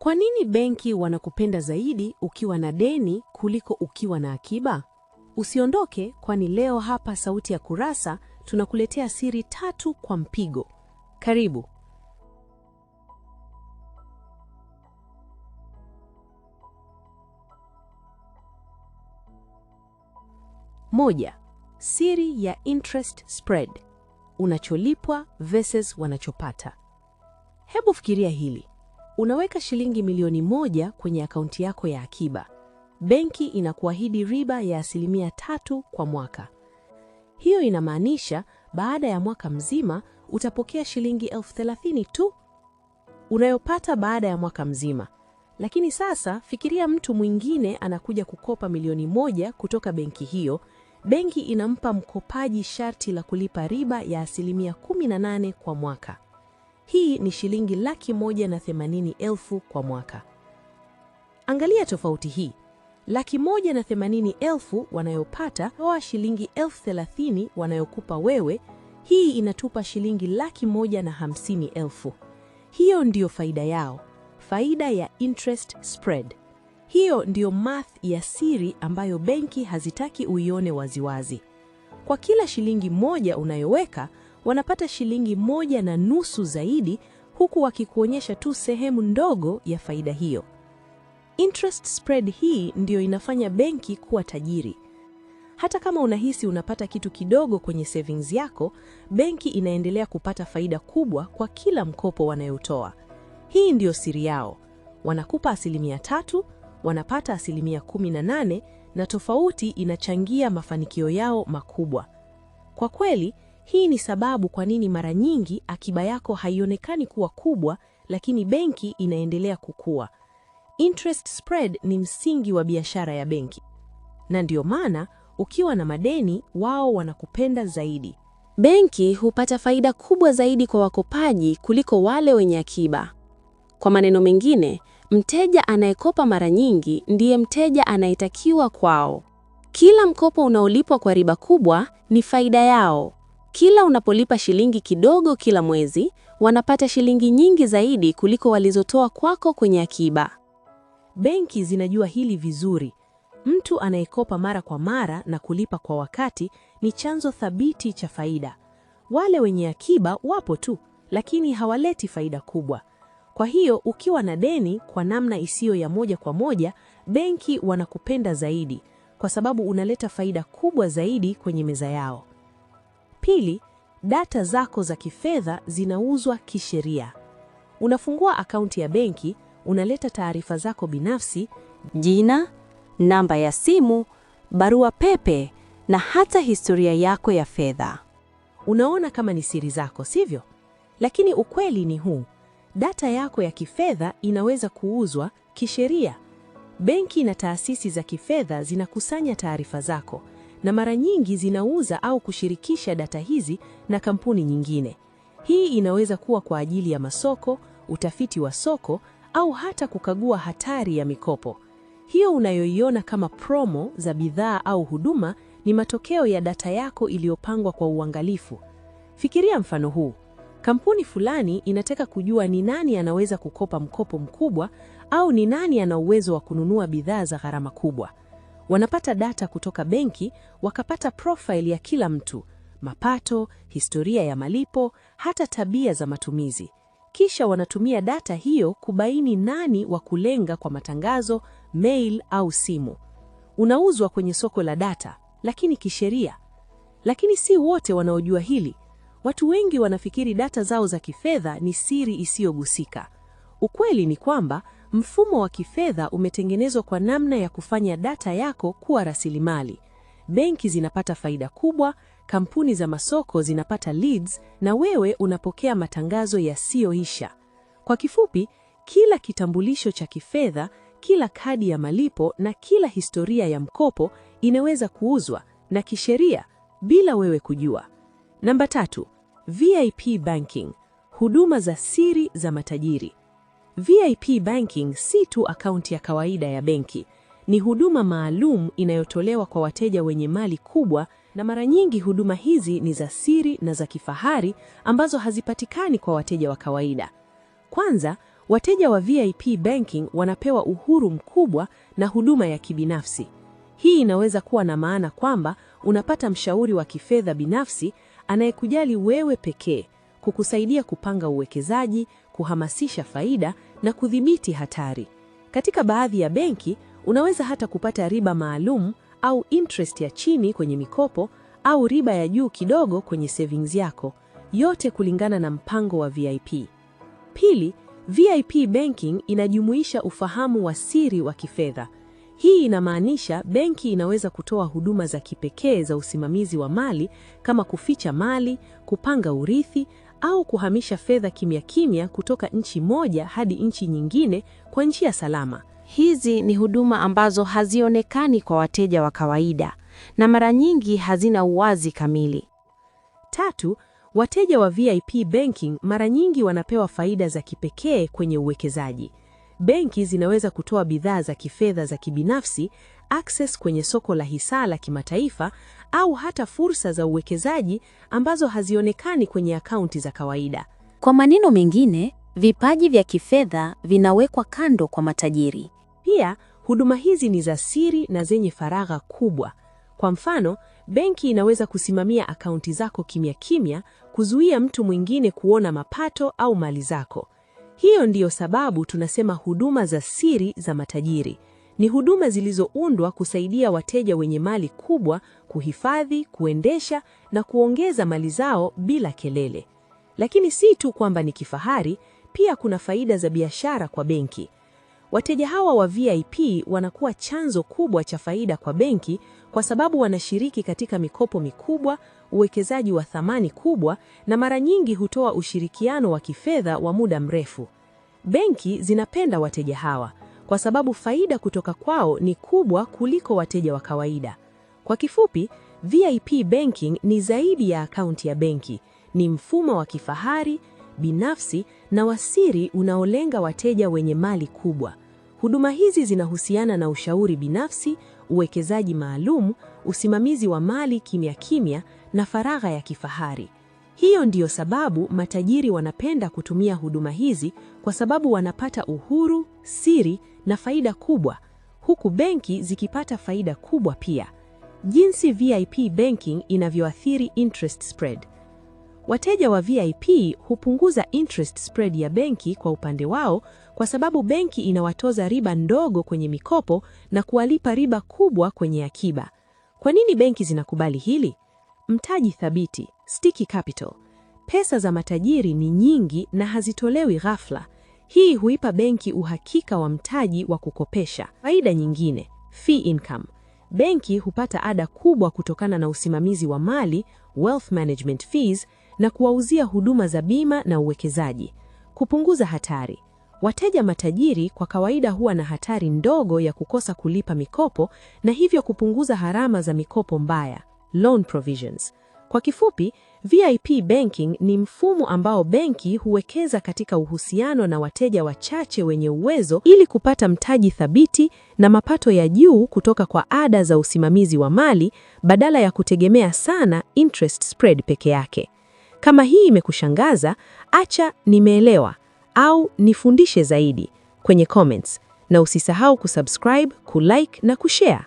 Kwa nini benki wanakupenda zaidi ukiwa na deni kuliko ukiwa na akiba? Usiondoke, kwani leo hapa Sauti ya Kurasa tunakuletea siri 3 kwa mpigo. Karibu. Moja, siri ya interest spread. Unacholipwa versus wanachopata. Hebu fikiria hili. Unaweka shilingi milioni 1 kwenye akaunti yako ya akiba. Benki inakuahidi riba ya 3% kwa mwaka. Hiyo inamaanisha baada ya mwaka mzima utapokea shilingi 30,000 tu unayopata baada ya mwaka mzima. Lakini sasa fikiria mtu mwingine anakuja kukopa milioni 1 kutoka benki hiyo. Benki inampa mkopaji sharti la kulipa riba ya 18% kwa mwaka. Hii ni shilingi 180,000 kwa mwaka. Angalia tofauti hii. 180,000 wanayopata wa shilingi 30,000 wanayokupa wewe, hii inatupa shilingi 150,000. Hiyo ndiyo faida yao, faida ya interest spread. Hiyo ndiyo math ya siri ambayo benki hazitaki uione waziwazi. Kwa kila shilingi 1 unayoweka, wanapata shilingi 1.5 zaidi, huku wakikuonyesha tu sehemu ndogo ya faida hiyo. Interest spread hii ndiyo inafanya benki kuwa tajiri. Hata kama unahisi unapata kitu kidogo kwenye savings yako, benki inaendelea kupata faida kubwa kwa kila mkopo wanayotoa. Hii ndiyo siri yao. Wanakupa 3%, wanapata 18%, na tofauti inachangia mafanikio yao makubwa. Kwa kweli, hii ni sababu kwa nini mara nyingi akiba yako haionekani kuwa kubwa, lakini benki inaendelea kukua. Interest spread ni msingi wa biashara ya benki. Na ndio maana ukiwa na madeni, wao wanakupenda zaidi. Benki hupata faida kubwa zaidi kwa wakopaji kuliko wale wenye akiba. Kwa maneno mengine, mteja anayekopa mara nyingi ndiye mteja anayetakiwa kwao. Kila mkopo unaolipwa kwa riba kubwa ni faida yao. Kila unapolipa shilingi kidogo kila mwezi, wanapata shilingi nyingi zaidi kuliko walizotoa kwako kwenye akiba. Benki zinajua hili vizuri. Mtu anayekopa mara kwa mara na kulipa kwa wakati ni chanzo thabiti cha faida. Wale wenye akiba wapo tu, lakini hawaleti faida kubwa. Kwa hiyo ukiwa na deni kwa namna isiyo ya moja kwa moja, benki wanakupenda zaidi kwa sababu unaleta faida kubwa zaidi kwenye meza yao. Pili, data zako za kifedha zinauzwa kisheria. Unafungua akaunti ya benki, unaleta taarifa zako binafsi, jina, namba ya simu, barua pepe na hata historia yako ya fedha. Unaona kama ni siri zako, sivyo? Lakini ukweli ni huu. Data yako ya kifedha inaweza kuuzwa kisheria. Benki na taasisi za kifedha zinakusanya taarifa zako, na mara nyingi zinauza au kushirikisha data hizi na kampuni nyingine. Hii inaweza kuwa kwa ajili ya masoko, utafiti wa soko, au hata kukagua hatari ya mikopo. Hiyo unayoiona kama promo za bidhaa au huduma ni matokeo ya data yako iliyopangwa kwa uangalifu. Fikiria mfano huu. Kampuni fulani inataka kujua ni nani anaweza kukopa mkopo mkubwa au ni nani ana uwezo wa kununua bidhaa za gharama kubwa. Wanapata data kutoka benki, wakapata profile ya kila mtu, mapato, historia ya malipo, hata tabia za matumizi. Kisha wanatumia data hiyo kubaini nani wa kulenga kwa matangazo, mail au simu. Unauzwa kwenye soko la data, lakini kisheria. Lakini si wote wanaojua hili. Watu wengi wanafikiri data zao za kifedha ni siri isiyogusika. Ukweli ni kwamba mfumo wa kifedha umetengenezwa kwa namna ya kufanya data yako kuwa rasilimali. Benki zinapata faida kubwa, kampuni za masoko zinapata leads, na wewe unapokea matangazo yasiyoisha. Kwa kifupi, kila kitambulisho cha kifedha, kila kadi ya malipo na kila historia ya mkopo inaweza kuuzwa na kisheria bila wewe kujua. Namba 3, VIP banking, huduma za siri za matajiri. VIP banking si tu akaunti ya kawaida ya benki. Ni huduma maalum inayotolewa kwa wateja wenye mali kubwa, na mara nyingi huduma hizi ni za siri na za kifahari ambazo hazipatikani kwa wateja wa kawaida. Kwanza, Wateja wa VIP banking wanapewa uhuru mkubwa na huduma ya kibinafsi. Hii inaweza kuwa na maana kwamba unapata mshauri wa kifedha binafsi anayekujali wewe pekee, kukusaidia kupanga uwekezaji, kuhamasisha faida na kudhibiti hatari. Katika baadhi ya benki, unaweza hata kupata riba maalum au interest ya chini kwenye mikopo au riba ya juu kidogo kwenye savings yako, yote kulingana na mpango wa VIP. Pili, VIP banking inajumuisha ufahamu wa siri wa kifedha. Hii inamaanisha benki inaweza kutoa huduma za kipekee za usimamizi wa mali kama kuficha mali, kupanga urithi au kuhamisha fedha kimya kimya kutoka nchi moja hadi nchi nyingine kwa njia salama. Hizi ni huduma ambazo hazionekani kwa wateja wa kawaida na mara nyingi hazina uwazi kamili. Tatu, wateja wa VIP banking mara nyingi wanapewa faida za kipekee kwenye uwekezaji. Benki zinaweza kutoa bidhaa za kifedha za kibinafsi, access kwenye soko la hisa la kimataifa au hata fursa za uwekezaji ambazo hazionekani kwenye akaunti za kawaida. Kwa maneno mengine, vipaji vya kifedha vinawekwa kando kwa matajiri. Pia, huduma hizi ni za siri na zenye faragha kubwa. Kwa mfano, benki inaweza kusimamia akaunti zako kimya kimya, kuzuia mtu mwingine kuona mapato au mali zako. Hiyo ndiyo sababu tunasema huduma za siri za matajiri. Ni huduma zilizoundwa kusaidia wateja wenye mali kubwa kuhifadhi, kuendesha na kuongeza mali zao bila kelele. Lakini si tu kwamba ni kifahari, pia kuna faida za biashara kwa benki. Wateja hawa wa VIP wanakuwa chanzo kubwa cha faida kwa benki kwa sababu wanashiriki katika mikopo mikubwa, uwekezaji wa thamani kubwa na mara nyingi hutoa ushirikiano wa kifedha wa muda mrefu. Benki zinapenda wateja hawa kwa sababu faida kutoka kwao ni kubwa kuliko wateja wa kawaida. Kwa kifupi, VIP banking ni zaidi ya akaunti ya benki. Ni mfumo wa kifahari, binafsi na wa siri unaolenga wateja wenye mali kubwa. Huduma hizi zinahusiana na ushauri binafsi, uwekezaji maalum, usimamizi wa mali kimya kimya na faragha ya kifahari. Hiyo ndiyo sababu matajiri wanapenda kutumia huduma hizi kwa sababu wanapata uhuru, siri na faida kubwa, huku benki zikipata faida kubwa pia. Jinsi VIP banking inavyoathiri interest spread. Wateja wa VIP hupunguza interest spread ya benki kwa upande wao kwa sababu benki inawatoza riba ndogo kwenye mikopo na kuwalipa riba kubwa kwenye akiba. Kwa nini benki zinakubali hili? Mtaji thabiti, sticky capital. Pesa za matajiri ni nyingi na hazitolewi ghafla. Hii huipa benki uhakika wa mtaji wa kukopesha. Faida nyingine, fee income. Benki hupata ada kubwa kutokana na usimamizi wa mali, wealth management fees, na kuwauzia huduma za bima na uwekezaji. Kupunguza hatari. Wateja matajiri kwa kawaida huwa na hatari ndogo ya kukosa kulipa mikopo na hivyo kupunguza gharama za mikopo mbaya, loan provisions. Kwa kifupi, VIP banking ni mfumo ambao benki huwekeza katika uhusiano na wateja wachache wenye uwezo ili kupata mtaji thabiti na mapato ya juu kutoka kwa ada za usimamizi wa mali badala ya kutegemea sana interest spread peke yake. Kama hii imekushangaza, acha nimeelewa au nifundishe zaidi kwenye comments, na usisahau kusubscribe, kulike na kushare.